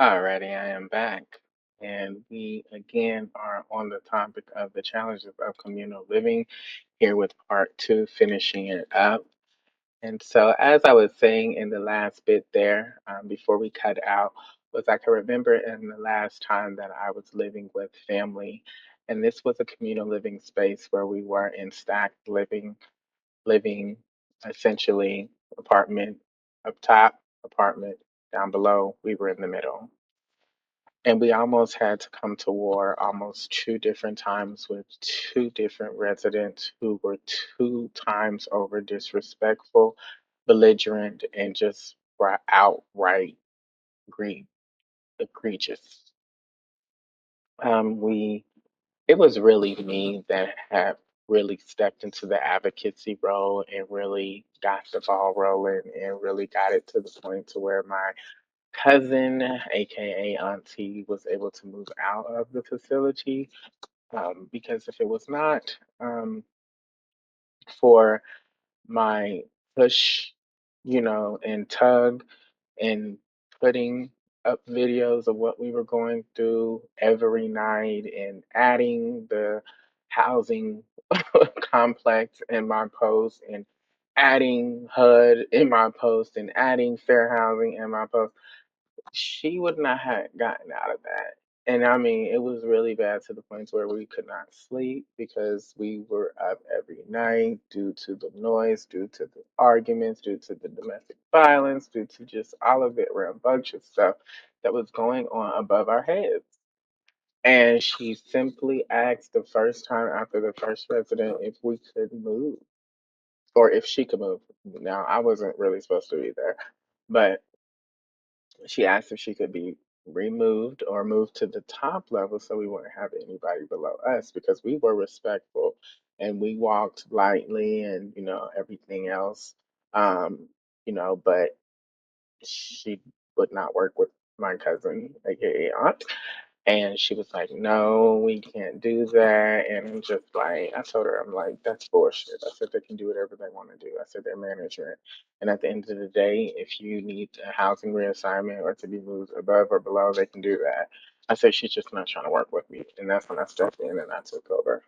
Alrighty, I am back. And we again are on the topic of the challenges of communal living here with part two, finishing it up. And so, as I was saying in the last bit there, before we cut out, was I can remember in the last time that I was living with family. And this was a communal living space where we were in stacked living essentially apartment up top, apartment down below. We were in the middle. And we almost had to come to war almost two different times with two different residents who were two times over disrespectful, belligerent, and just outright gre- egregious. We It was really me that had really stepped into the advocacy role and really got the ball rolling and really got it to the point to where my cousin, aka auntie, was able to move out of the facility. Because if it was not for my push, and tug and putting up videos of what we were going through every night and adding the housing complex in my post and adding HUD in my post and adding fair housing in my post, she would not have gotten out of that. And I mean, it was really bad to the point where we could not sleep because we were up every night due to the noise, due to the arguments, due to the domestic violence, due to just all of the rambunctious stuff that was going on above our heads. And she simply asked the first time after the first resident if we could move or if she could move. Now, I wasn't really supposed to be there, but she asked if she could be removed or moved to the top level so we wouldn't have anybody below us because we were respectful and we walked lightly and everything else. Um, but she would not work with my cousin, aka aunt. And she was like, no, we can't do that. And I'm just like, I told her, I'm like, that's bullshit. I said, they can do whatever they want to do. I said, they're management. And at the end of the day, if you need a housing reassignment or to be moved above or below, they can do that. I said, she's just not trying to work with me. And that's when I stepped in and I took over.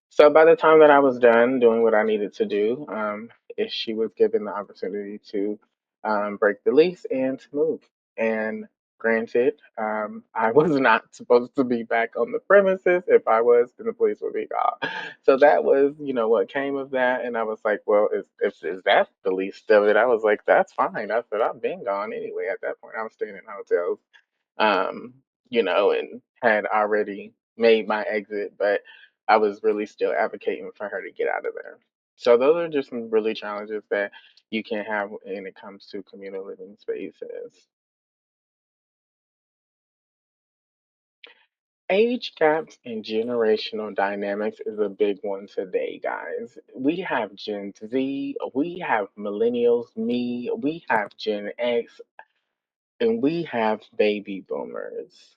So by the time that I was done doing what I needed to do, if she was given the opportunity to break the lease and to move. And granted, I was not supposed to be back on the premises. If I was, then the police would be called. So that was, what came of that. And I was like, well, is that the least of it? I was like, that's fine. I said, I've been gone anyway. At that point, I was staying in hotels, um, and had already made my exit, but I was really still advocating for her to get out of there. So those are just some really challenges that you can have when it comes to communal living spaces. Age gaps and generational dynamics is a big one today, guys. We have Gen Z, we have millennials, me, we have Gen X, and we have baby boomers.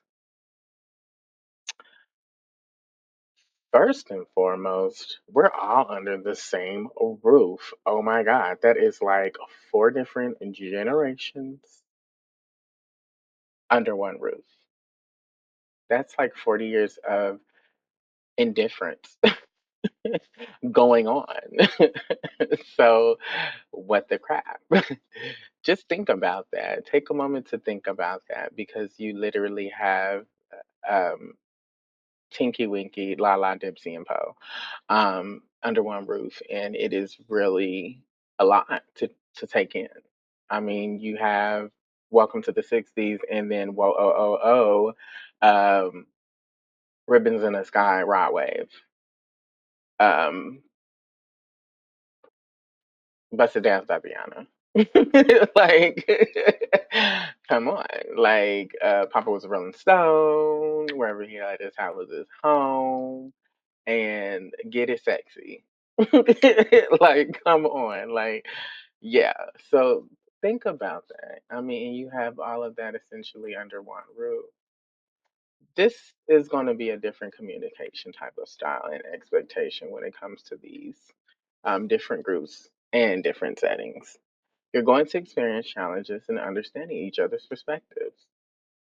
First and foremost, we're all under the same roof. Oh my God, that is like four different generations under one roof. That's like 40 years of indifference going on. So, what the crap? Just think about that. Take a moment to think about that because you literally have um, Tinky Winky, La La, Dipsy, and Poe under one roof, and it is really a lot to take in. I mean, you have Welcome to the '60s, and then Whoa Oh Oh Oh, Ribbons in the Sky, Rod Wave, um, Busted Dance Tatiana. Like, come on. Like, Papa was a Rolling Stone, wherever he had his house was his home, and Get It Sexy. Like, come on. Like, yeah. So think about that. I mean, you have all of that essentially under one roof. This is going to be a different communication type of style and expectation when it comes to these different groups and different settings. You're going to experience challenges in understanding each other's perspectives.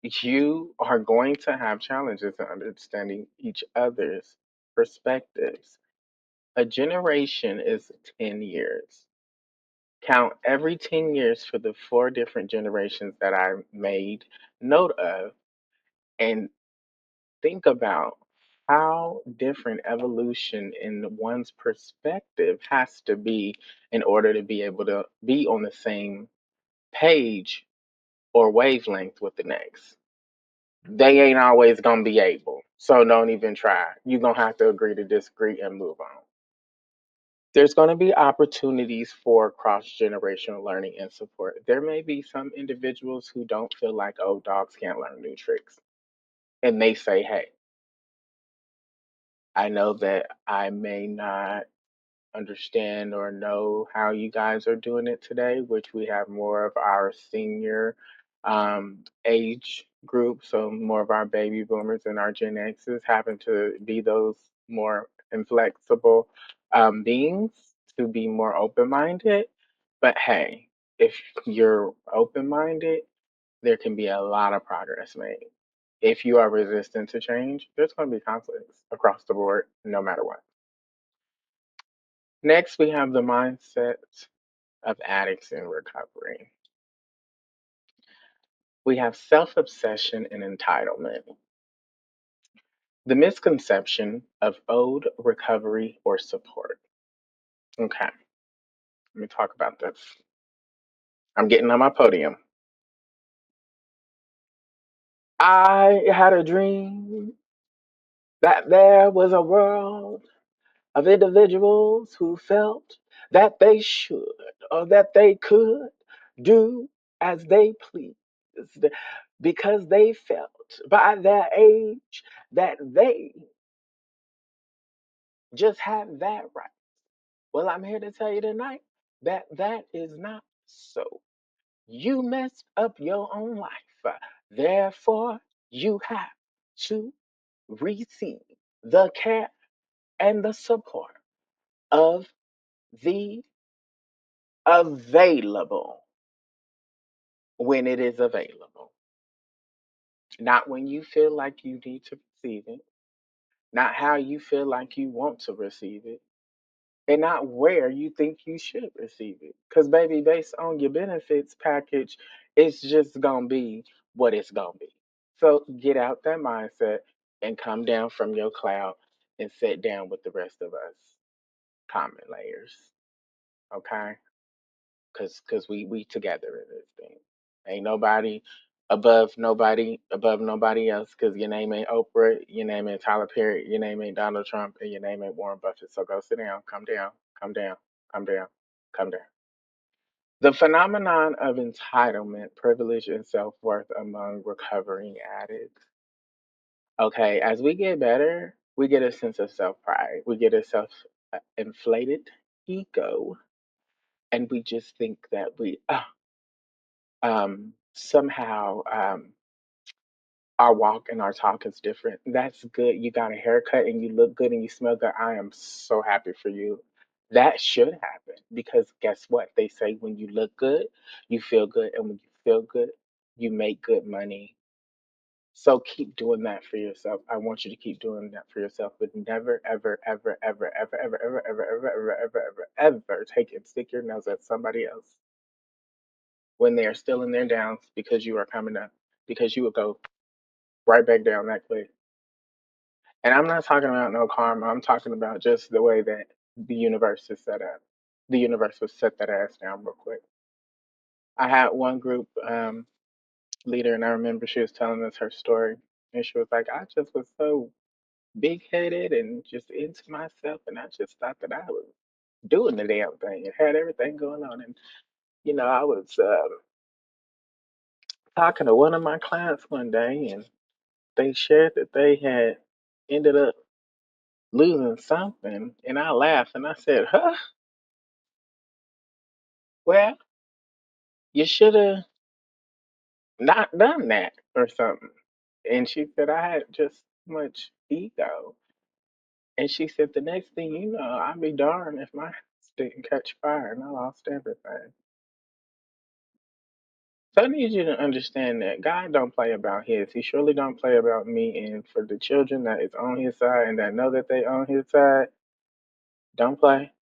You are going to have challenges in understanding each other's perspectives. A generation is 10 years. Count every 10 years for the four different generations that I made note of and think about how different evolution in one's perspective has to be in order to be able to be on the same page or wavelength with the next. They ain't always gonna be able. So don't even try. You're gonna have to agree to disagree and move on. There's gonna be opportunities for cross generational learning and support. There may be some individuals who don't feel like old dogs can't learn new tricks. And they say, hey, I know that I may not understand or know how you guys are doing it today, which we have more of our senior age group, so more of our baby boomers and our Gen X's happen to be those more inflexible beings to be more open minded. But hey, if you're open minded, there can be a lot of progress made. If you are resistant to change, there's going to be conflicts across the board, no matter what. Next, we have the mindset of addicts in recovery. We have self obsession and entitlement. The misconception of owed recovery or support. Okay, let me talk about this. I'm getting on my podium. I had a dream that there was a world of individuals who felt that they should or that they could do as they pleased because they felt by their age that they just had that right. Well, I'm here to tell you tonight that that is not so. You messed up your own life. Therefore, you have to receive the care and the support of the available when it is available. Not when you feel like you need to receive it, not how you feel like you want to receive it, and not where you think you should receive it. Because, baby, based on your benefits package, it's just going to be what it's going to be. So get out that mindset and come down from your cloud and sit down with the rest of us, common layers. Okay? Because we together in this thing. Ain't nobody above nobody else. Because your name ain't Oprah, your name ain't Tyler Perry, your name ain't Donald Trump, and your name ain't Warren Buffett. So go sit down, come down, come down, come down, come down. The phenomenon of entitlement, privilege, and self worth among recovering addicts. Okay, as we get better, we get a sense of self pride. We get a self inflated ego, and we just think that we somehow our walk and our talk is different. That's good. You got a haircut and you look good and you smell good. I am so happy for you. That should happen because guess what? They say when you look good, you feel good. And when you feel good, you make good money. So keep doing that for yourself. I want you to keep doing that for yourself, but never, ever, ever, ever, ever, ever, ever, ever, ever, ever, ever, ever, ever take and stick your nose at somebody else when they are still in their downs because you are coming up, because you will go right back down that quick. And I'm not talking about no karma. I'm talking about just the way that the universe is set up. The universe will set that ass down real quick. I had one group leader, and I remember she was telling us her story, and she was like, "I just was so big headed and just into myself, and I just thought that I was doing the damn thing and had everything going on." And I was talking to one of my clients one day, and they shared that they had ended up losing something, and I laughed and I said, "Huh? Well, you should have not done that or something." And she said, "I had just so much ego." And she said, "The next thing you know, I'd be darned if my house didn't catch fire and I lost everything." So I need you to understand that God don't play about his. He surely don't play about me. And for the children that is on his side and that know that they on his side, don't play.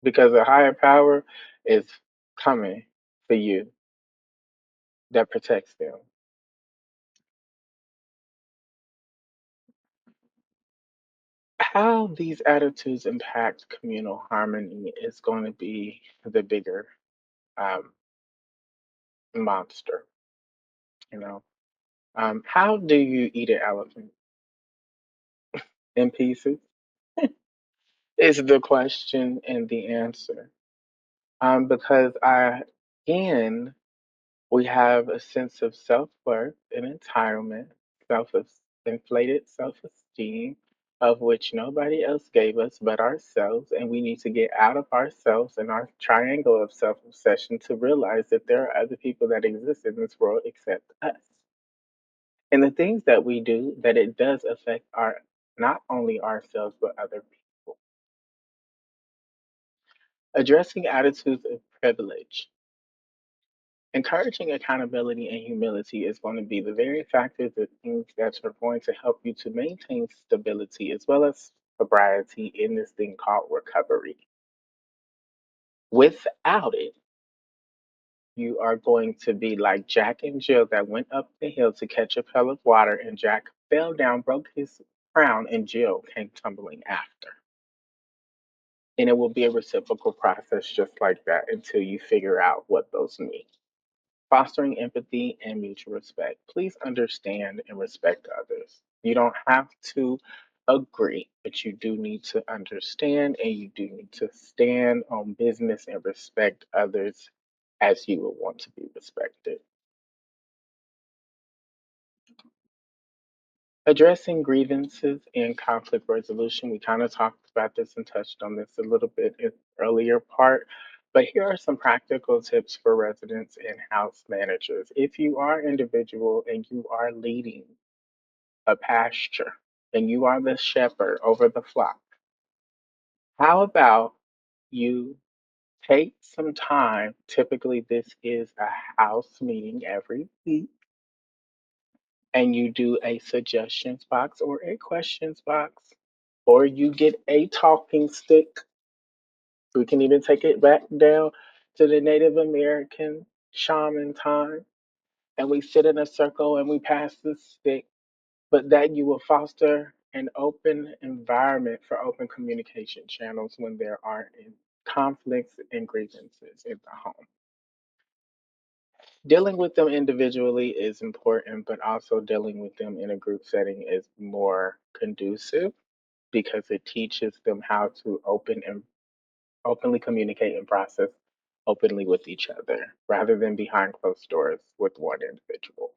Because a higher power is coming for you that protects them. How these attitudes impact communal harmony is going to be the bigger um, monster, you know. How do you eat an elephant? In pieces? Is the question and the answer. Because again, we have a sense of self worth and entitlement, self inflated self esteem, of which nobody else gave us but ourselves. And we need to get out of ourselves and our triangle of self obsession to realize that there are other people that exist in this world except us. And the things that we do, that it does affect our not only ourselves but other people. Addressing attitudes of privilege. Encouraging accountability and humility is going to be the very factors of things that are going to help you to maintain stability as well as sobriety in this thing called recovery. Without it, you are going to be like Jack and Jill that went up the hill to catch a pail of water, and Jack fell down, broke his crown, and Jill came tumbling after. And it will be a reciprocal process just like that until you figure out what those mean. Fostering empathy and mutual respect. Please understand and respect others. You don't have to agree, but you do need to understand and you do need to stand on business and respect others as you would want to be respected. Addressing grievances and conflict resolution. We kind of talked about this and touched on this a little bit in the earlier part, but here are some practical tips for residents and house managers. If you are individual and you are leading a pasture and you are the shepherd over the flock, how about you take some time? Typically, this is a house meeting every week, and you do a suggestions box or a questions box, or you get a talking stick. We can even take it back down to the Native American shaman time, and we sit in a circle and we pass the stick, but that you will foster an open environment for open communication channels when there are conflicts and grievances in the home. Dealing with them individually is important, but also dealing with them in a group setting is more conducive because it teaches them how to openly communicate and process openly with each other rather than behind closed doors with one individual.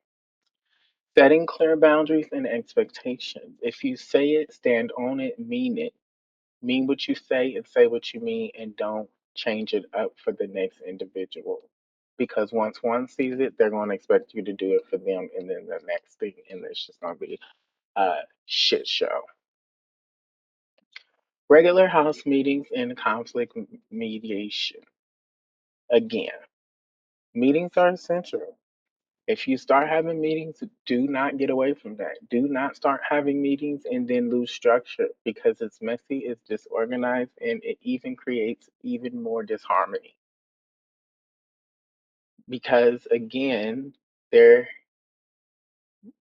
Setting clear boundaries and expectations. If you say it, stand on it, mean it. Mean what you say and say what you mean, and don't change it up for the next individual. Because once one sees it, they're going to expect you to do it for them, and then the next thing, and it's just going to be a shit show. Regular house meetings and conflict mediation. Again, meetings are essential. If you start having meetings, do not get away from that. Do not start having meetings and then lose structure because it's messy, it's disorganized, and it even creates even more disharmony. Because again, there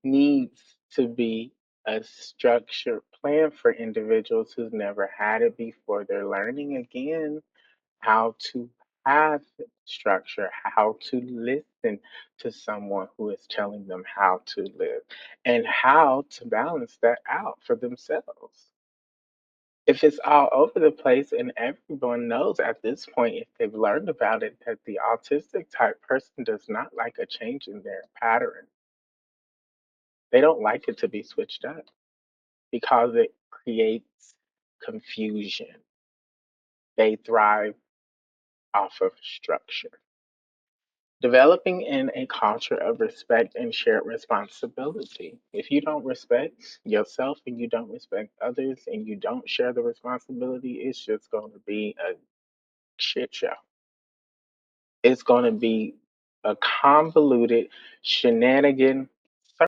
needs to be a structured plan for individuals who've never had it before. They're learning again how to have structure, how to listen to someone who is telling them how to live, and how to balance that out for themselves. If it's all over the place and everyone knows at this point, if they've learned about it, that the autistic type person does not like a change in their pattern, they don't like it to be switched up because it creates confusion. They thrive off of structure. Developing in a culture of respect and shared responsibility. If you don't respect yourself and you don't respect others and you don't share the responsibility, it's just going to be a shit show. It's going to be a convoluted shenanigan